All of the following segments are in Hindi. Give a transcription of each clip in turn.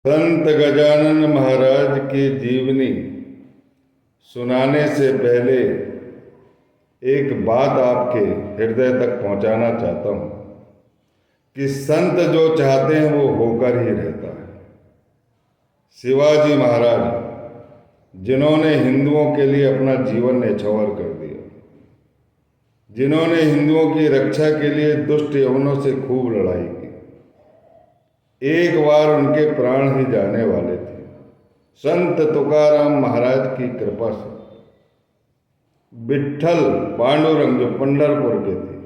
संत गजानन महाराज की जीवनी सुनाने से पहले एक बात आपके हृदय तक पहुंचाना चाहता हूं कि संत जो चाहते हैं वो होकर ही रहता है। शिवाजी महाराज जिन्होंने हिंदुओं के लिए अपना जीवन न्यौछावर कर दिया, जिन्होंने हिंदुओं की रक्षा के लिए दुष्ट यवनों से खूब लड़ाई की, एक बार उनके प्राण ही जाने वाले थे। संत तुकाराम महाराज की कृपा से विट्ठल पांडुरंग जो पंढरपुर के थे,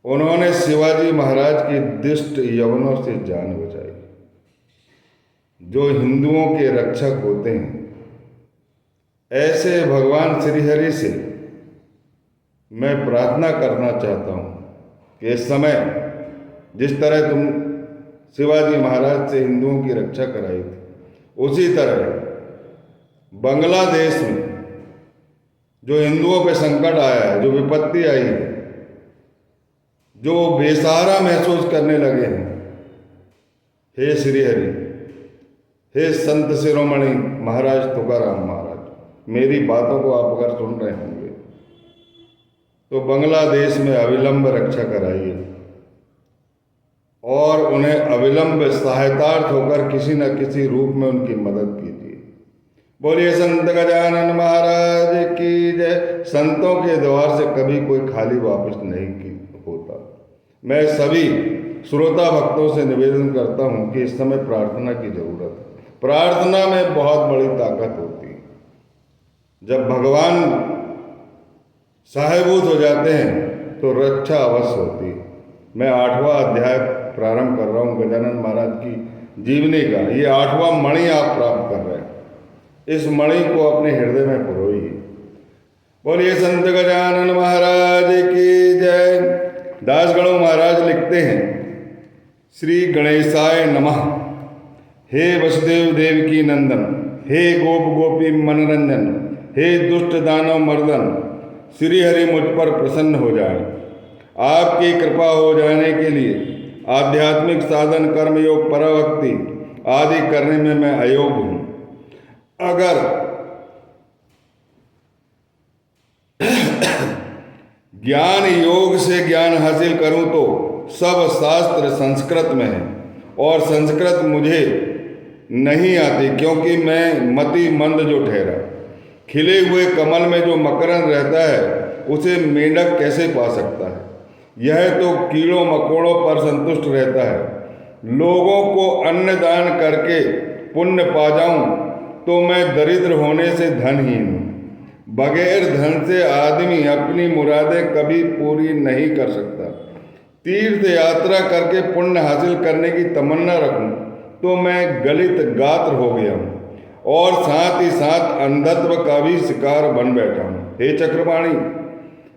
उन्होंने शिवाजी महाराज की दुष्ट यवनों से जान बचाई। जो हिंदुओं के रक्षक होते हैं, ऐसे भगवान श्रीहरि से मैं प्रार्थना करना चाहता हूं कि इस समय जिस तरह तुम शिवाजी महाराज से हिंदुओं की रक्षा कराई थी, उसी तरह बांग्लादेश में जो हिंदुओं पे संकट आया है, जो विपत्ति आई है, जो बेसहारा महसूस करने लगे हैं, हे श्रीहरि, हे संत शिरोमणि महाराज तुकाराम महाराज, मेरी बातों को आप अगर सुन रहे होंगे तो बांग्लादेश में अविलंब रक्षा कराइए और उन्हें अविलंब सहायतार्थ होकर किसी न किसी रूप में उनकी मदद कीजिए। बोलिए संत गजानन महाराज की जय। संतों के द्वार से कभी कोई खाली वापस नहीं होता। मैं सभी श्रोता भक्तों से निवेदन करता हूं कि इस समय प्रार्थना की जरूरत है। प्रार्थना में बहुत बड़ी ताकत होती है। जब भगवान सहायभूत हो जाते हैं तो रक्षा अवश्य होती है। मैं 8वां अध्याय प्रारंभ कर रहा हूं गजानन महाराज की जीवनी का। ये 8वां मणि आप प्राप्त कर रहे हैं। इस मणि को अपने हृदय में पुरोइए। बोलिए संत गजानन महाराज की जय। दासगणों महाराज लिखते हैं, श्री गणेशाय नमः। हे वसुदेव देवकी नंदन, हे गोप गोपी मनरंजन, हे दुष्ट दानव मर्दन, श्री हरि मुझ पर प्रसन्न हो जाए। आपकी कृपा हो जाने के लिए आध्यात्मिक साधन, कर्मयोग, पराभक्ति आदि करने में मैं अयोग्य हूं। अगर ज्ञान योग से ज्ञान हासिल करूं तो सब शास्त्र संस्कृत में है और संस्कृत मुझे नहीं आती, क्योंकि मैं मति मंद जो ठहरा। खिले हुए कमल में जो मकरंद रहता है उसे मेंढक कैसे पा सकता है? यह तो कीड़ों मकोड़ों पर संतुष्ट रहता है। लोगों को अन्न दान करके पुण्य पा जाऊं तो मैं दरिद्र होने से धनहीन हूं। बगैर धन से आदमी अपनी मुरादें कभी पूरी नहीं कर सकता। तीर्थ यात्रा करके पुण्य हासिल करने की तमन्ना रखूं तो मैं गलित गात्र हो गया हूं और साथ ही साथ अंधत्व का भी शिकार बन बैठा हूं। हे चक्रपाणी,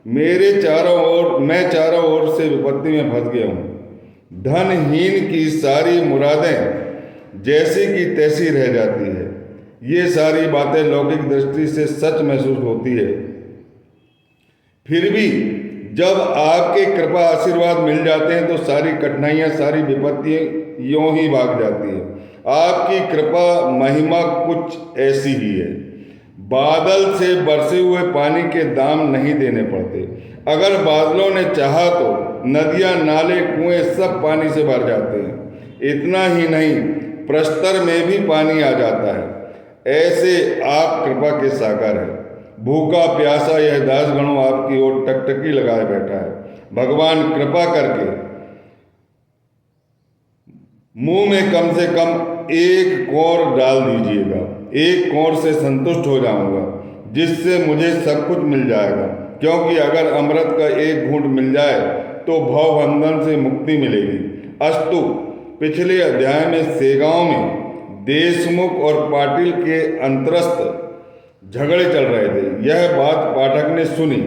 मैं चारों ओर से विपत्ति में फंस गया हूं। धनहीन की सारी मुरादें जैसी की तैसी रह जाती है। ये सारी बातें लौकिक दृष्टि से सच महसूस होती है, फिर भी जब आपके कृपा आशीर्वाद मिल जाते हैं तो सारी कठिनाइयां, सारी विपत्तियां यूं ही भाग जाती है। आपकी कृपा महिमा कुछ ऐसी ही है। बादल से बरसे हुए पानी के दाम नहीं देने पड़ते। अगर बादलों ने चाहा तो नदियां, नाले, कुएं सब पानी से भर जाते हैं। इतना ही नहीं, प्रस्तर में भी पानी आ जाता है। ऐसे आप कृपा के सागर हैं। भूखा प्यासा यह दासगणों आपकी ओर टकटकी लगाए बैठा है। भगवान कृपा करके मुंह में कम से कम एक कौर डाल दीजिएगा। एक कौर से संतुष्ट हो जाऊंगा, जिससे मुझे सब कुछ मिल जाएगा। क्योंकि अगर अमृत का एक घूंट मिल जाए तो भवबंधन से मुक्ति मिलेगी। अस्तु, पिछले अध्याय में सेगांव में देशमुख और पाटिल के अंतरस्थ झगड़े चल रहे थे। यह बात पाठक ने सुनी।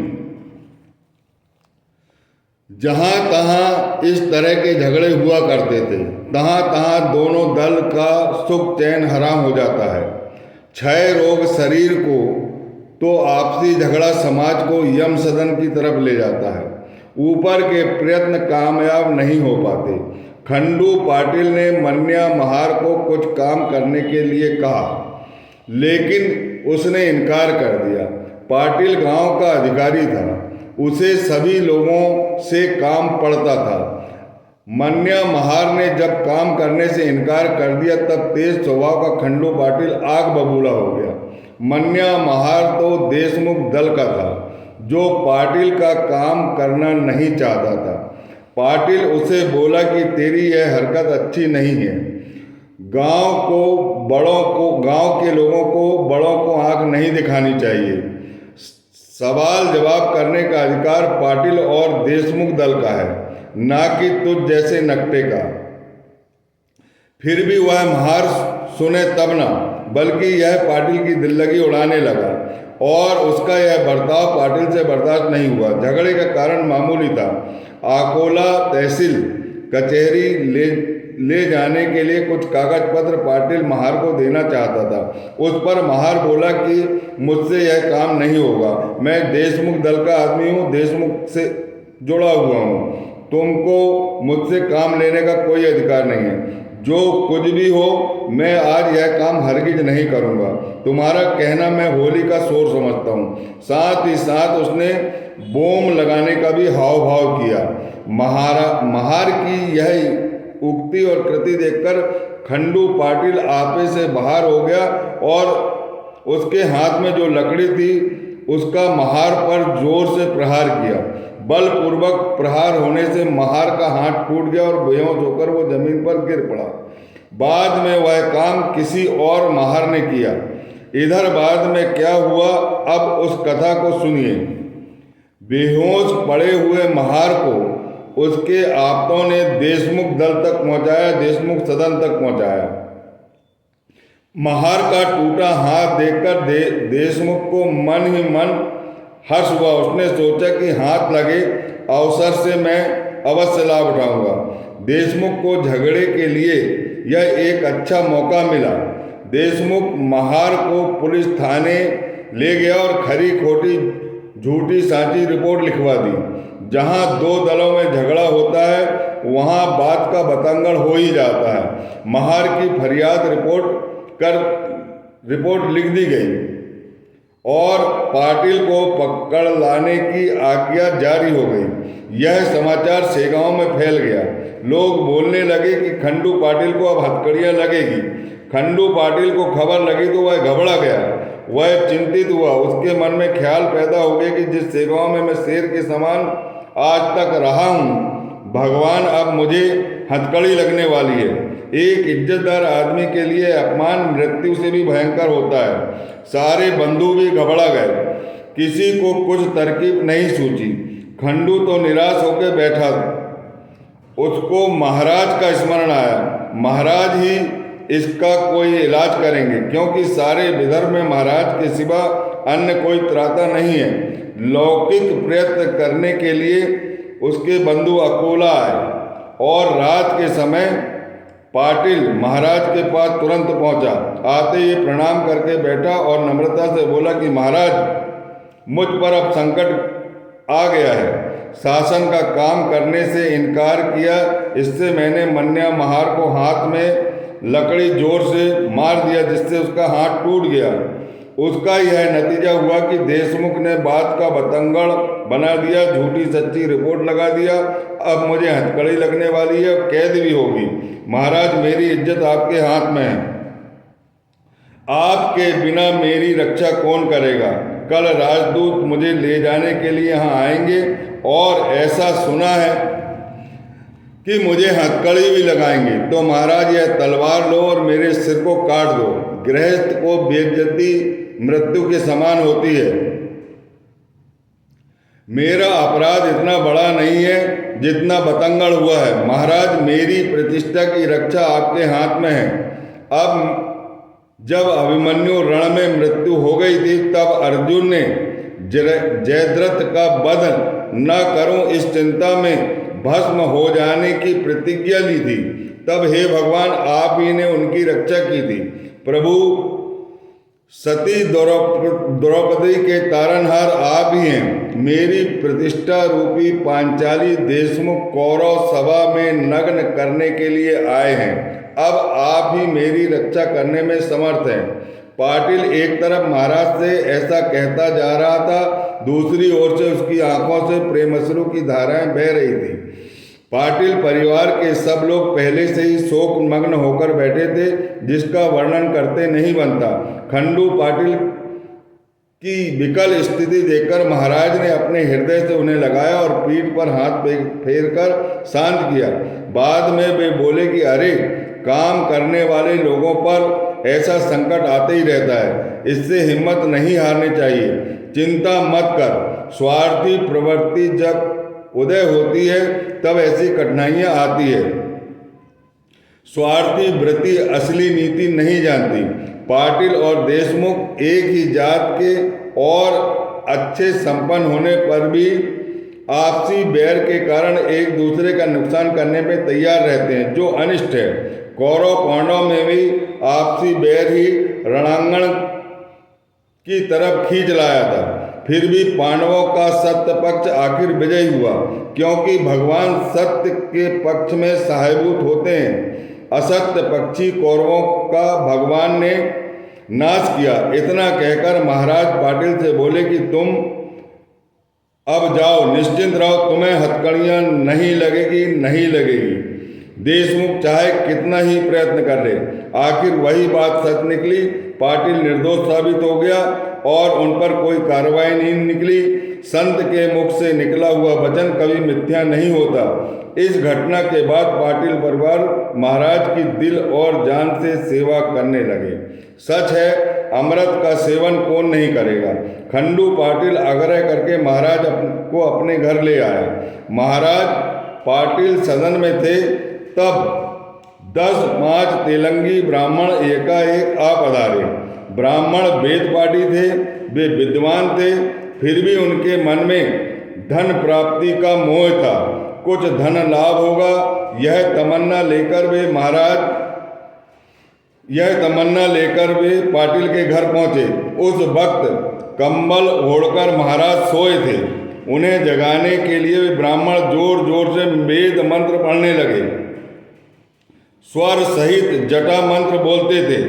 जहां तहां इस तरह के झगड़े हुआ करते थे, तहां तहां दोनों दल का सुख चैन हराम हो जाता है। क्षय रोग शरीर को तो आपसी झगड़ा समाज को यम सदन की तरफ ले जाता है। ऊपर के प्रयत्न कामयाब नहीं हो पाते। खंडू पाटिल ने मन्या महार को कुछ काम करने के लिए कहा, लेकिन उसने इनकार कर दिया। पाटिल गांव का अधिकारी था, उसे सभी लोगों से काम पड़ता था। मन्या महार ने जब काम करने से इनकार कर दिया, तब तेज स्वभाव का खंडू पाटिल आग बबूला हो गया। मन्या महार तो देशमुख दल का था, जो पाटिल का काम करना नहीं चाहता था। पाटिल उसे बोला कि तेरी यह हरकत अच्छी नहीं है। गांव के लोगों को बड़ों को आंख नहीं दिखानी चाहिए। सवाल जवाब करने का अधिकार पाटिल और देशमुख दल का है, ना कि तुझ जैसे नकटे का। फिर भी वह महार सुने तब ना, बल्कि यह पाटिल की दिल्लगी उड़ाने लगा और उसका यह बर्ताव पाटिल से बर्दाश्त नहीं हुआ। झगड़े का कारण मामूली था। अकोला तहसील कचहरी ले जाने के लिए कुछ कागज पत्र पाटिल महार को देना चाहता था। उस पर महार बोला कि मुझसे यह काम नहीं होगा, मैं देशमुख दल का आदमी हूँ, देशमुख से जुड़ा हुआ हूँ, तुमको मुझसे काम लेने का कोई अधिकार नहीं है। जो कुछ भी हो, मैं आज यह काम हरगिज नहीं करूँगा। तुम्हारा कहना मैं होली का शोर समझता हूँ। साथ ही साथ उसने बोम लगाने का भी हाव भाव किया। महार की यह उक्ति और कृति देखकर खंडू पाटिल आपे से बाहर हो गया और उसके हाथ में जो लकड़ी थी उसका महार पर जोर से प्रहार किया। बलपूर्वक प्रहार होने से महार का हाथ टूट गया और बेहोश होकर वो जमीन पर गिर पड़ा। बाद में वह काम किसी और महार ने किया। इधर बाद में क्या हुआ, अब उस कथा को सुनिए। बेहोश पड़े हुए महार को उसके आप्तों ने देशमुख दल तक पहुंचाया, देशमुख सदन तक पहुंचाया। महार का टूटा हाथ देखकर देशमुख को मन ही मन हर्ष हुआ। उसने सोचा कि हाथ लगे अवसर से मैं अवश्य लाभ उठाऊंगा। देशमुख को झगड़े के लिए यह एक अच्छा मौका मिला। देशमुख महार को पुलिस थाने ले गया और खरी खोटी झूठी साची रिपोर्ट लिखवा दी। जहां दो दलों में झगड़ा होता है, वहां बात का बतंगड़ हो ही जाता है। महार की फरियाद रिपोर्ट लिख दी गई और पाटिल को पकड़ लाने की आज्ञा जारी हो गई। यह समाचार सेगांव में फैल गया। लोग बोलने लगे कि खंडू पाटिल को अब हथकड़ियाँ लगेगी। खंडू पाटिल को खबर लगी तो वह घबरा गया। वह चिंतित हुआ। उसके मन में ख्याल पैदा हो गया कि जिस सेगांव में मैं शेर के समान आज तक रहा हूँ, भगवान अब मुझे हथकड़ी लगने वाली है। एक इज्जतदार आदमी के लिए अपमान मृत्यु से भी भयंकर होता है। सारे बंधु भी घबरा गए। किसी को कुछ तरकीब नहीं सूझी। खंडू तो निराश होकर बैठा। उसको महाराज का स्मरण आया। महाराज ही इसका कोई इलाज करेंगे, क्योंकि सारे विदर्भ में महाराज के सिवा अन्य कोई त्राता नहीं है। लौकिक प्रयत्न करने के लिए उसके बंधु अकोला आए और रात के समय पाटिल महाराज के पास तुरंत पहुंचा। आते ही प्रणाम करके बैठा और नम्रता से बोला कि महाराज, मुझ पर अब संकट आ गया है। शासन का काम करने से इनकार किया, इससे मैंने मन्या महार को हाथ में लकड़ी जोर से मार दिया, जिससे उसका हाथ टूट गया। उसका यह नतीजा हुआ कि देशमुख ने बात का बतंगड़ बना दिया, झूठी सच्ची रिपोर्ट लगा दिया। अब मुझे हथकड़ी लगने वाली है, कैद भी होगी। महाराज, मेरी इज्जत आपके हाथ में है। आपके बिना मेरी रक्षा कौन करेगा? कल राजदूत मुझे ले जाने के लिए यहाँ आएंगे और ऐसा सुना है कि मुझे हथकड़ी भी लगाएंगे। तो महाराज, यह तलवार लो और मेरे सिर को काट दो। गृहस्थ को बेइज्जती मृत्यु के समान होती है। मेरा अपराध इतना बड़ा नहीं है जितना बतंगड़ हुआ है। महाराज, मेरी प्रतिष्ठा की रक्षा आपके हाथ में है। अब जब अभिमन्यु रण में मृत्यु हो गई थी, तब अर्जुन ने जयद्रथ का वध न करूं इस चिंता में भस्म हो जाने की प्रतिज्ञा ली थी। तब हे भगवान, आप ही ने उनकी रक्षा की थी। प्रभु, सती द्रौपदी के तारनहार आप ही हैं। मेरी प्रतिष्ठा रूपी पांचाली देशमुख कौरव सभा में नग्न करने के लिए आए हैं। अब आप ही मेरी रक्षा करने में समर्थ हैं। पाटिल एक तरफ महाराज से ऐसा कहता जा रहा था, दूसरी ओर से उसकी आंखों से प्रेमश्रु की धाराएं बह रही थी। पाटिल परिवार के सब लोग पहले से ही शोक मग्न होकर बैठे थे, जिसका वर्णन करते नहीं बनता। खंडू पाटिल की विकल स्थिति देखकर महाराज ने अपने हृदय से उन्हें लगाया और पीठ पर हाथ फेरकर शांत किया। बाद में वे बोले कि अरे, काम करने वाले लोगों पर ऐसा संकट आते ही रहता है, इससे हिम्मत नहीं हारनी चाहिए। चिंता मत कर, स्वार्थी प्रवृत्ति जब उदय होती है तब ऐसी कठिनाइयां आती है। स्वार्थी वृत्ति असली नीति नहीं जानती। पाटिल और देशमुख एक ही जात के और अच्छे संपन्न होने पर भी आपसी बैर के कारण एक दूसरे का नुकसान करने में तैयार रहते हैं, जो अनिष्ट है। कौरव पांडव में भी आपसी बैर ही रणांगण की तरफ खींच लाया था। फिर भी पांडवों का सत्य पक्ष आखिर विजयी हुआ, क्योंकि भगवान सत्य के पक्ष में सहायभूत होते हैं। असत्य पक्षी कौरवों का भगवान ने नाश किया। इतना कहकर महाराज पाटिल से बोले कि तुम अब जाओ, निश्चिंत रहो, तुम्हें हथकड़ियां नहीं लगेगी। देशमुख चाहे कितना ही प्रयत्न कर ले, आखिर वही बात सच निकली। पाटिल निर्दोष साबित हो गया और उन पर कोई कार्रवाई नहीं निकली। संत के मुख से निकला हुआ वचन कभी मिथ्या नहीं होता। इस घटना के बाद पाटिल परिवार महाराज की दिल और जान से सेवा करने लगे। सच है, अमृत का सेवन कौन नहीं करेगा। खंडू पाटिल आग्रह करके महाराज को अपने घर ले आए। महाराज पाटिल सदन में थे, तब 10-5 तेलंगी ब्राह्मण एकाएक आ पधारे। ब्राह्मण वेद पाठी थे, वे विद्वान थे, फिर भी उनके मन में धन प्राप्ति का मोह था। कुछ धन लाभ होगा, यह तमन्ना लेकर वे पाटिल के घर पहुंचे। उस वक्त कंबल ओढ़कर महाराज सोए थे। उन्हें जगाने के लिए वे ब्राह्मण जोर जोर से वेद मंत्र पढ़ने लगे। स्वर सहित जटा मंत्र बोलते थे।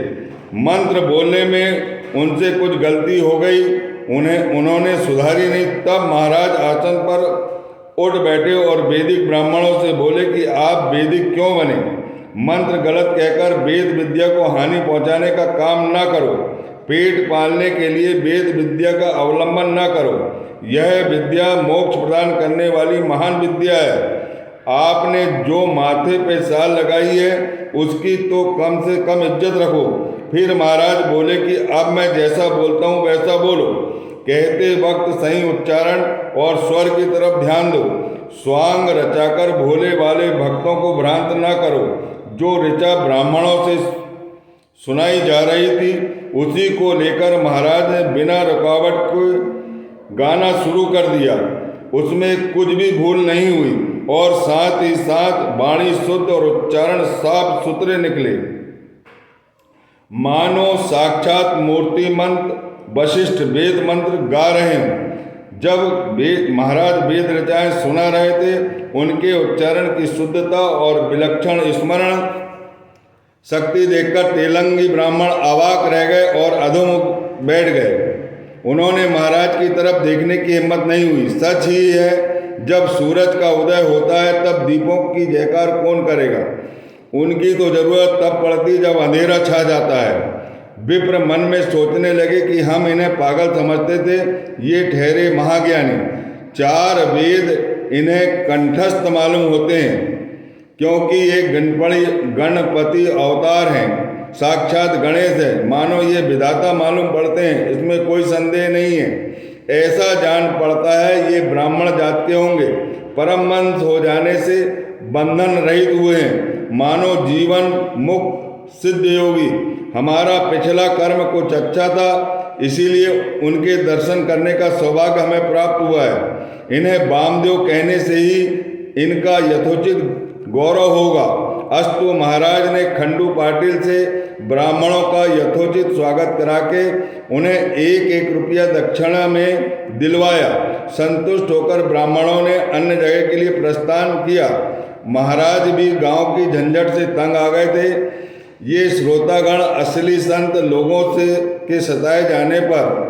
मंत्र बोलने में उनसे कुछ गलती हो गई, उन्होंने सुधारी नहीं। तब महाराज आसन पर उठ बैठे और वैदिक ब्राह्मणों से बोले कि आप वैदिक क्यों बने। मंत्र गलत कहकर वेद विद्या को हानि पहुंचाने का काम न करो। पेट पालने के लिए वेद विद्या का अवलंबन न करो। यह विद्या मोक्ष प्रदान करने वाली महान विद्या है। आपने जो माथे पे साल लगाई है, उसकी तो कम से कम इज्जत रखो। फिर महाराज बोले कि अब मैं जैसा बोलता हूँ वैसा बोलो। कहते वक्त सही उच्चारण और स्वर की तरफ ध्यान दो। स्वांग रचाकर भोले वाले भक्तों को भ्रांत न करो। जो ऋचा ब्राह्मणों से सुनाई जा रही थी, उसी को लेकर महाराज ने बिना रुकावट के गाना शुरू कर दिया। उसमें कुछ भी भूल नहीं हुई और साथ ही साथ वाणी शुद्ध और उच्चारण साफ सुथरे निकले, मानो साक्षात मूर्ति मंत्र वशिष्ठ वेद मंत्र गा रहे हैं। जब महाराज वेद रचाएं सुना रहे थे, उनके उच्चारण की शुद्धता और विलक्षण स्मरण शक्ति देखकर तेलंगी ब्राह्मण अवाक रह गए और अधोमुख बैठ गए। उन्होंने महाराज की तरफ देखने की हिम्मत नहीं हुई। सच ही है, जब सूरज का उदय होता है तब दीपों की जयकार कौन करेगा। उनकी तो जरूरत तब पड़ती जब अंधेरा छा जाता है। विप्र मन में सोचने लगे कि हम इन्हें पागल समझते थे, ये ठहरे महाज्ञानी। 4 वेद इन्हें कंठस्थ मालूम होते हैं, क्योंकि ये गणपति अवतार हैं, साक्षात गणेश है। मानो ये विधाता मालूम पड़ते हैं, इसमें कोई संदेह नहीं है। ऐसा जान पड़ता है ये ब्राह्मण जात के होंगे, परम वंश हो जाने से बंधन रहित हुए हैं, मानो जीवन मुक्त सिद्ध योगी। हमारा पिछला कर्म कुछ अच्छा था, इसीलिए उनके दर्शन करने का सौभाग्य हमें प्राप्त हुआ है। इन्हें वामदेव कहने से ही इनका यथोचित गौरव होगा अस्तु महाराज ने खंडू पाटिल से ब्राह्मणों का यथोचित स्वागत करा के उन्हें 1-1 रुपया दक्षिणा में दिलवाया। संतुष्ट होकर ब्राह्मणों ने अन्य जगह के लिए प्रस्थान किया। महाराज भी गांव की झंझट से तंग आ गए थे। ये श्रोतागण असली संत लोगों से के सताए जाने पर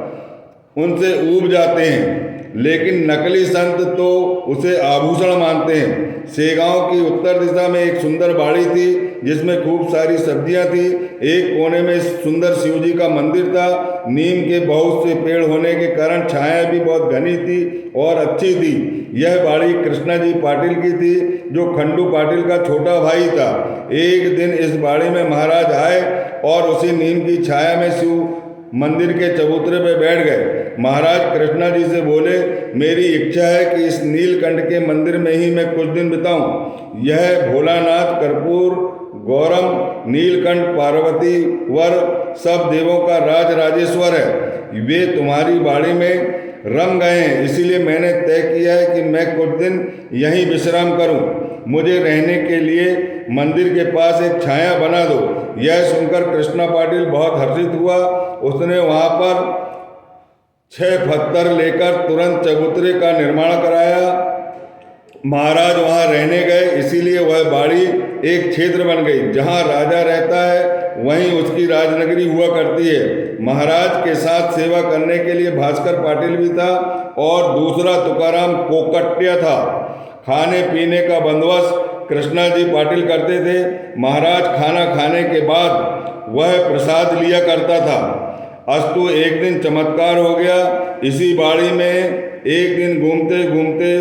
उनसे ऊब जाते हैं, लेकिन नकली संत तो उसे आभूषण मानते हैं। सेगांव की उत्तर दिशा में एक सुंदर बाड़ी थी जिसमें खूब सारी सब्जियां थी। एक कोने में सुंदर शिवजी का मंदिर था। नीम के बहुत से पेड़ होने के कारण छाया भी बहुत घनी थी और अच्छी थी। यह बाड़ी कृष्णा जी पाटिल की थी, जो खंडू पाटिल का छोटा भाई था। एक दिन इस बाड़ी में महाराज आए और उसी नीम की छाया में शिव मंदिर के चबूतरे पर बैठ गए। महाराज कृष्णा जी से बोले, मेरी इच्छा है कि इस नीलकंठ के मंदिर में ही मैं कुछ दिन बिताऊं। यह भोलानाथ, कर्पूर, गौरम, नीलकंठ, पार्वती वर सब देवों का राज राजेश्वर है। वे तुम्हारी बाड़ी में रम गए हैं, इसीलिए मैंने तय किया है कि मैं कुछ दिन यहीं विश्राम करूं। मुझे रहने के लिए मंदिर के पास एक छाया बना दो। यह सुनकर कृष्णा पाटिल बहुत हर्षित हुआ। उसने वहां पर 6 पत्थर लेकर तुरंत चबूतरे का निर्माण कराया। महाराज वहां रहने गए, इसीलिए वह बाड़ी एक क्षेत्र बन गई। जहां राजा रहता है वहीं उसकी राजनगरी हुआ करती है। महाराज के साथ सेवा करने के लिए भास्कर पाटिल भी था और दूसरा तुकाराम कोकटिया था। खाने पीने का बंदोबस्त कृष्णा जी पाटिल करते थे। महाराज खाना खाने के बाद वह प्रसाद लिया करता था। अस्तु एक दिन चमत्कार हो गया। इसी बाड़ी में एक दिन घूमते घूमते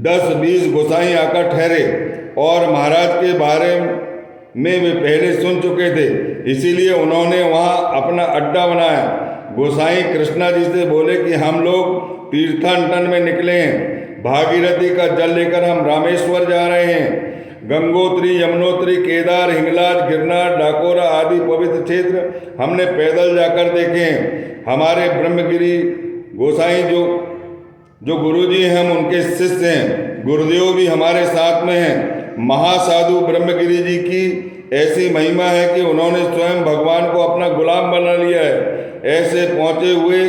10-20 गोसाई आकर ठहरे और महाराज के बारे में वे पहले सुन चुके थे, इसीलिए उन्होंने वहां अपना अड्डा बनाया। गोसाई कृष्णा जी से बोले कि हम लोग तीर्थाटन में निकले हैं। भागीरथी का जल लेकर हम रामेश्वर जा रहे हैं। गंगोत्री, यमुनोत्री, केदार, हिंगलाज, गिरनार, डाकोरा आदि पवित्र क्षेत्र हमने पैदल जाकर देखे हैं। हमारे ब्रह्मगिरी गोसाई जो गुरुजी हैं हम उनके शिष्य हैं। गुरुदेव भी हमारे साथ में हैं। महासाधु ब्रह्मगिरी जी की ऐसी महिमा है कि उन्होंने स्वयं भगवान को अपना गुलाम बना लिया है। ऐसे पहुँचे हुए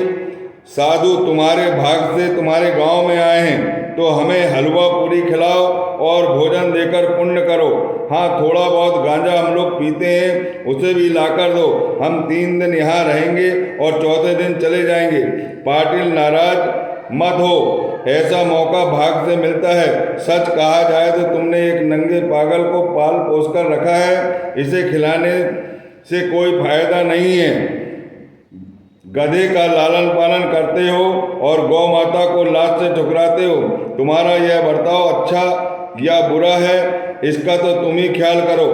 साधु तुम्हारे भाग से तुम्हारे गांव में आए हैं, तो हमें हलवा पूरी खिलाओ और भोजन देकर पुण्य करो। हाँ, थोड़ा बहुत गांजा हम लोग पीते हैं, उसे भी लाकर दो। हम 3 दिन यहाँ रहेंगे और चौथे दिन चले जाएंगे। पाटिल नाराज मत हो, ऐसा मौका भाग से मिलता है। सच कहा जाए तो तुमने एक नंगे पागल को पाल पोस कर रखा है, इसे खिलाने से कोई फायदा नहीं है। गधे का लालन पालन करते हो और गौ माता को लात से ठुकराते हो। तुम्हारा यह बर्ताव अच्छा या बुरा है, इसका तो तुम ही ख्याल करो।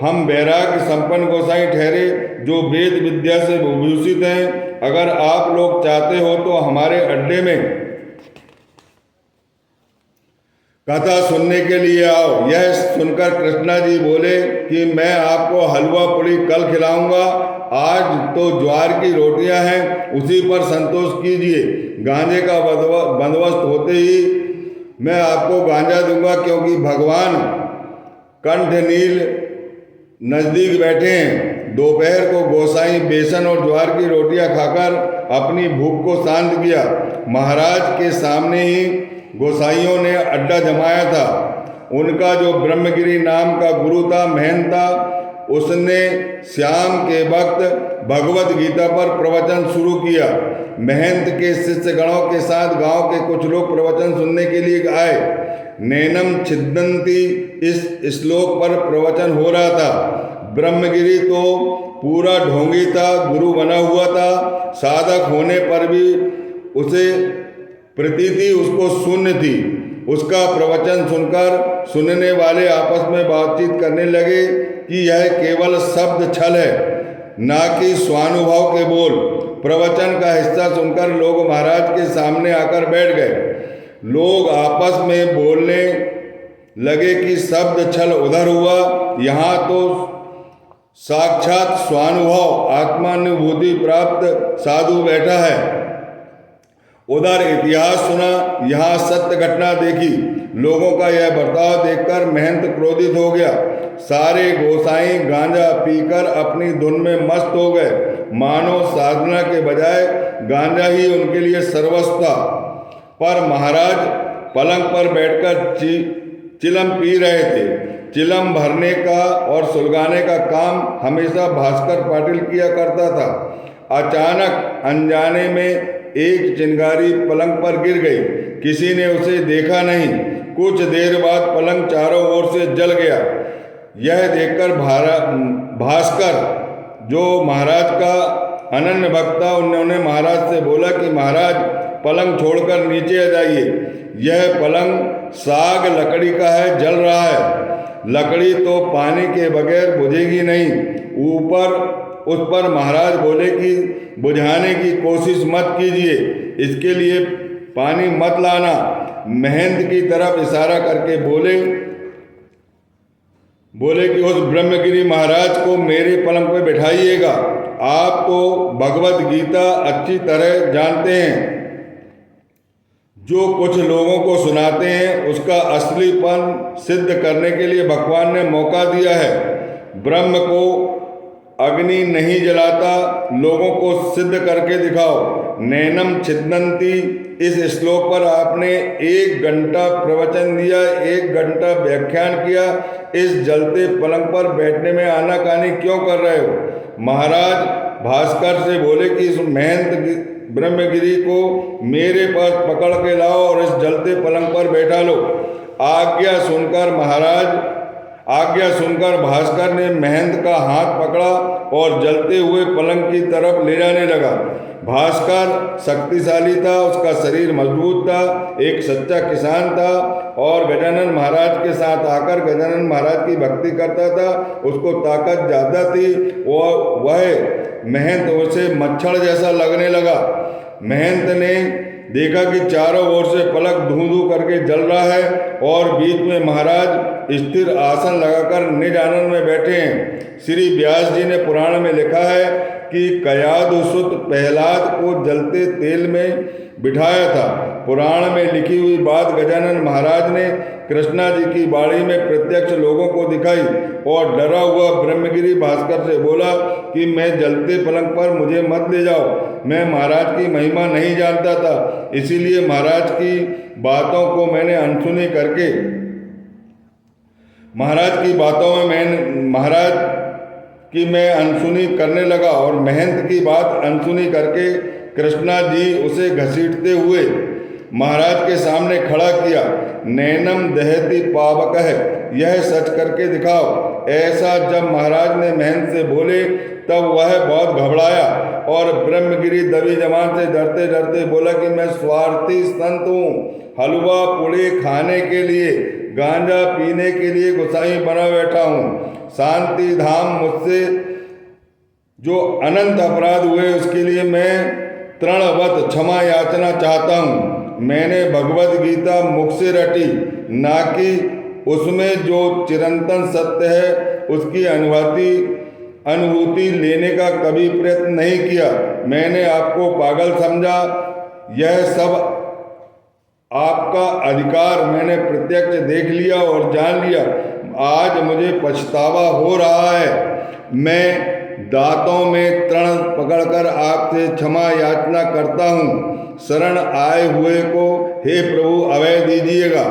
हम वैराग्य संपन्न गोसाई ठहरे, जो वेद विद्या से विभूषित हैं। अगर आप लोग चाहते हो तो हमारे अड्डे में कथा सुनने के लिए आओ। यह सुनकर कृष्णा जी बोले कि मैं आपको हलवा पूरी कल खिलाऊंगा। आज तो ज्वार की रोटियां हैं, उसी पर संतोष कीजिए। गांजे का बंदोबस्त होते ही मैं आपको गांजा दूंगा, क्योंकि भगवान कंठ नील नजदीक बैठे हैं। दोपहर को गोसाई बेसन और ज्वार की रोटियां खाकर अपनी भूख को शांत किया। महाराज के सामने ही गोसाइयों ने अड्डा जमाया था। उनका जो ब्रह्मगिरी नाम का गुरु था, महंत था, उसने शाम के वक्त भगवत गीता पर प्रवचन शुरू किया। महंत के शिष्यगणों के साथ गांव के कुछ लोग प्रवचन सुनने के लिए आए। नैनम छिदंती इस श्लोक पर प्रवचन हो रहा था। ब्रह्मगिरी तो पूरा ढोंगी था, गुरु बना हुआ था। साधक होने पर भी उसे प्रतीति उसको शून्य थी। उसका प्रवचन सुनकर सुनने वाले आपस में बातचीत करने लगे कि यह केवल शब्द छल है, ना कि स्वानुभव के बोल। प्रवचन का हिस्सा सुनकर लोग महाराज के सामने आकर बैठ गए। लोग आपस में बोलने लगे कि शब्द छल उधर हुआ, यहाँ तो साक्षात स्वानुभव आत्मानुभूति प्राप्त साधु बैठा है। उधर इतिहास सुना, यहाँ सत्य घटना देखी। लोगों का यह बर्ताव देखकर महंत क्रोधित हो गया। सारे गोसाई गांजा पीकर अपनी धुन में मस्त हो गए, मानो साधना के बजाय गांजा ही उनके लिए सर्वस्व था। पर महाराज पलंग पर बैठकर चिलम पी रहे थे। चिलम भरने का और सुलगाने का काम हमेशा भास्कर पाटिल किया करता था। अचानक अनजाने में एक चिंगारी पलंग पर गिर गई। किसी ने उसे देखा नहीं। कुछ देर बाद पलंग चारों ओर से जल गया। यह देखकर भास्कर, जो महाराज का अनन्य भक्त था, उन्होंने महाराज से बोला कि महाराज, पलंग छोड़कर नीचे आ जाइए। यह पलंग साग लकड़ी का है, जल रहा है। लकड़ी तो पानी के बगैर बुझेगी नहीं। उस पर महाराज बोले कि बुझाने की कोशिश मत कीजिए, इसके लिए पानी मत लाना। महंत की तरफ इशारा करके बोले कि उस ब्रह्मगिरी महाराज को मेरे पलंग पर बैठाइएगा। आप तो भगवत गीता अच्छी तरह जानते हैं। जो कुछ लोगों को सुनाते हैं उसका असलीपन सिद्ध करने के लिए भगवान ने मौका दिया है। ब्रह्म को अग्नि नहीं जलाता, लोगों को सिद्ध करके दिखाओ। नैनम छिदन्ति, इस श्लोक पर आपने 1 घंटा प्रवचन दिया, 1 घंटा व्याख्यान किया। इस जलते पलंग पर बैठने में आनाकानी क्यों कर रहे हो? महाराज भास्कर से बोले कि इस महंत ब्रह्मगिरी को मेरे पास पकड़ के लाओ और इस जलते पलंग पर बैठा लो। आज्ञा सुनकर भास्कर ने महंत का हाथ पकड़ा और जलते हुए पलंग की तरफ ले जाने लगा। भास्कर शक्तिशाली था, उसका शरीर मजबूत था, एक सच्चा किसान था और गजानन महाराज के साथ आकर गजानन महाराज की भक्ति करता था। उसको ताकत ज़्यादा थी। वह महंत उसे मच्छर जैसा लगने लगा। महंत ने देखा कि चारों ओर से पलक धूं धूं करके जल रहा है और बीच में महाराज स्थिर आसन लगाकर निज आनंद में बैठे हैं। श्री व्यास जी ने पुराण में लिखा है कि कयाधुसुत प्रहलाद को जलते तेल में बिठाया था। पुराण में लिखी हुई बात गजानन महाराज ने कृष्णा जी की बाड़ी में प्रत्यक्ष लोगों को दिखाई और डरा हुआ ब्रह्मगिरी भास्कर से बोला कि मैं जलते पलंग पर मुझे मत ले जाओ। मैं महाराज की महिमा नहीं जानता था, इसीलिए महाराज की बातों को मैंने अनसुनी करके मैं अनसुनी करने लगा और महंत की बात अनसुनी करके कृष्णा जी उसे घसीटते हुए महाराज के सामने खड़ा किया। नैनम दहती पावक है, यह सच करके दिखाओ। ऐसा जब महाराज ने महंत से बोले तब वह बहुत घबराया और ब्रह्मगिरी दबी जबान से डरते डरते बोला कि मैं स्वार्थी संत हूँ। हलवा पूड़ी खाने के लिए, गांजा पीने के लिए गोसाई बना बैठा हूँ। शांति धाम मुझसे जो अनंत अपराध हुए उसके लिए मैं तृणवत क्षमा याचना चाहता हूँ। मैंने भगवत गीता मुख से रटी, ना कि उसमें जो चिरंतन सत्य है उसकी अनुभूति लेने का कभी प्रयत्न नहीं किया। मैंने आपको पागल समझा। यह सब आपका अधिकार मैंने प्रत्यक्ष देख लिया और जान लिया। आज मुझे पछतावा हो रहा है। मैं दांतों में तृण पकड़कर आपसे क्षमा याचना करता हूँ। शरण आए हुए को हे प्रभु अभय दीजिएगा।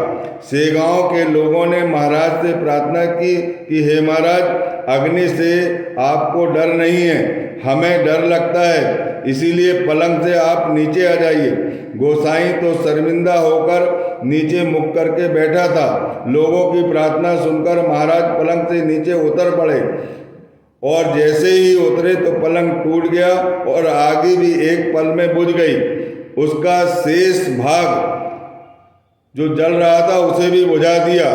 सेगांव के लोगों ने महाराज से प्रार्थना की कि हे महाराज, अग्नि से आपको डर नहीं है, हमें डर लगता है, इसीलिए पलंग से आप नीचे आ जाइए। गोसाई तो शर्मिंदा होकर नीचे मुख करके बैठा था। लोगों की प्रार्थना सुनकर महाराज पलंग से नीचे उतर पड़े और जैसे ही उतरे तो पलंग टूट गया और आगे भी एक पल में बुझ गई। उसका शेष भाग जो जल रहा था उसे भी बुझा दिया।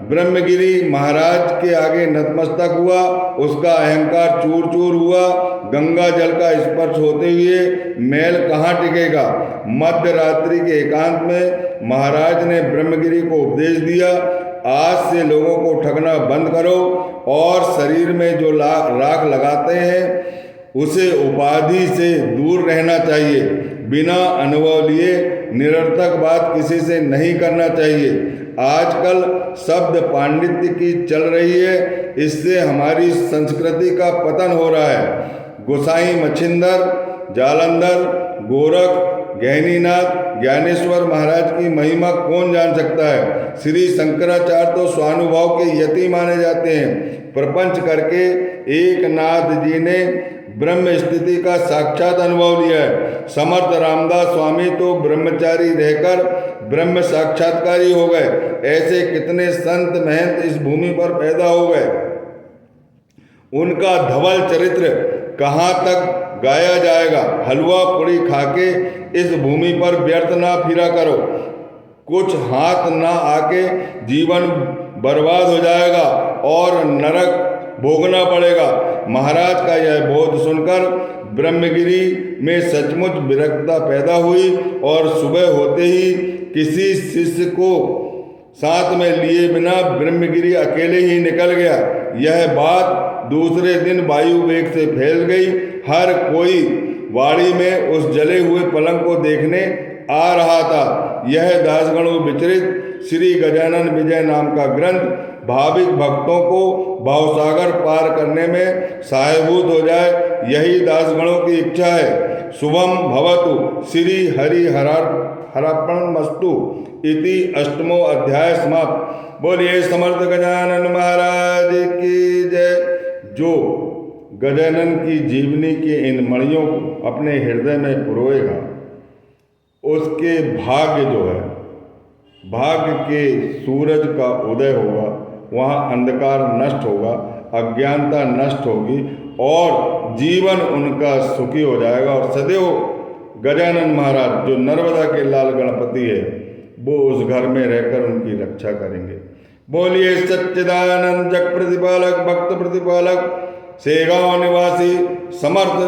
ब्रह्मगिरी महाराज के आगे नतमस्तक हुआ। उसका अहंकार चूर चूर हुआ। गंगा जल का स्पर्श होते हुए मैल कहाँ टिकेगा। मध्य रात्रि के एकांत में महाराज ने ब्रह्मगिरी को उपदेश दिया, आज से लोगों को ठगना बंद करो और शरीर में जो राख लगाते हैं उसे उपाधि से दूर रहना चाहिए। बिना अनुभव लिए निरर्थक बात किसी से नहीं करना चाहिए। आजकल शब्द पांडित्य की चल रही है, इससे हमारी संस्कृति का पतन हो रहा है। गोसाई मच्छिंदर, जालंधर, गोरख, गहनीनाथ, ज्ञानेश्वर महाराज की महिमा कौन जान सकता है। श्री शंकराचार्य तो स्वानुभव के यति माने जाते हैं। प्रपंच करके एक नाथ जी ने ब्रह्म स्थिति का साक्षात अनुभव लिया है। समर्थ रामदास स्वामी तो ब्रह्मचारी रहकर ब्रह्म साक्षात्कारी हो गए। ऐसे कितने संत महंत इस भूमि पर पैदा हो गए। उनका धवल चरित्र कहाँ तक गाया जाएगा। हलवा पूड़ी खाके इस भूमि पर व्यर्थ ना फिरा करो। कुछ हाथ ना आके जीवन बर्बाद हो जाएगा और नरक भोगना पड़ेगा। महाराज का यह बोध सुनकर ब्रह्मगिरी में सचमुच विरक्तता पैदा हुई और सुबह होते ही किसी शिष्य को साथ में लिए बिना ब्रह्मगिरी अकेले ही निकल गया। यह बात दूसरे दिन वायु वेग से फैल गई। हर कोई वाड़ी में उस जले हुए पलंग को देखने आ रहा था। यह दासगणों विचरित श्री गजानन विजय नाम का ग्रंथ भाविक भक्तों को भावसागर पार करने में सहायभूत हो जाए, यही दासगणों की इच्छा है। शुभम भवतु। श्री हरि हरार्पणमस्तु इति 8वां अध्याय समाप्त। बोलिए समर्थ गजानन महाराज की जय। जो गजानन की जीवनी के इन मणियों को अपने हृदय में पुरोएगा, उसके भाग्य जो है, भाग्य के सूरज का उदय होगा, वहाँ अंधकार नष्ट होगा, अज्ञानता नष्ट होगी और जीवन उनका सुखी हो जाएगा। और सदैव गजानन महाराज जो नर्मदा के लाल गणपति है, वो उस घर में रहकर उनकी रक्षा करेंगे। बोलिए सच्चिदानंद जग प्रतिपालक भक्त प्रतिपालक सेगांव निवासी समर्थ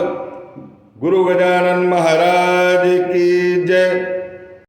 गुरु गजानन महाराज की जय।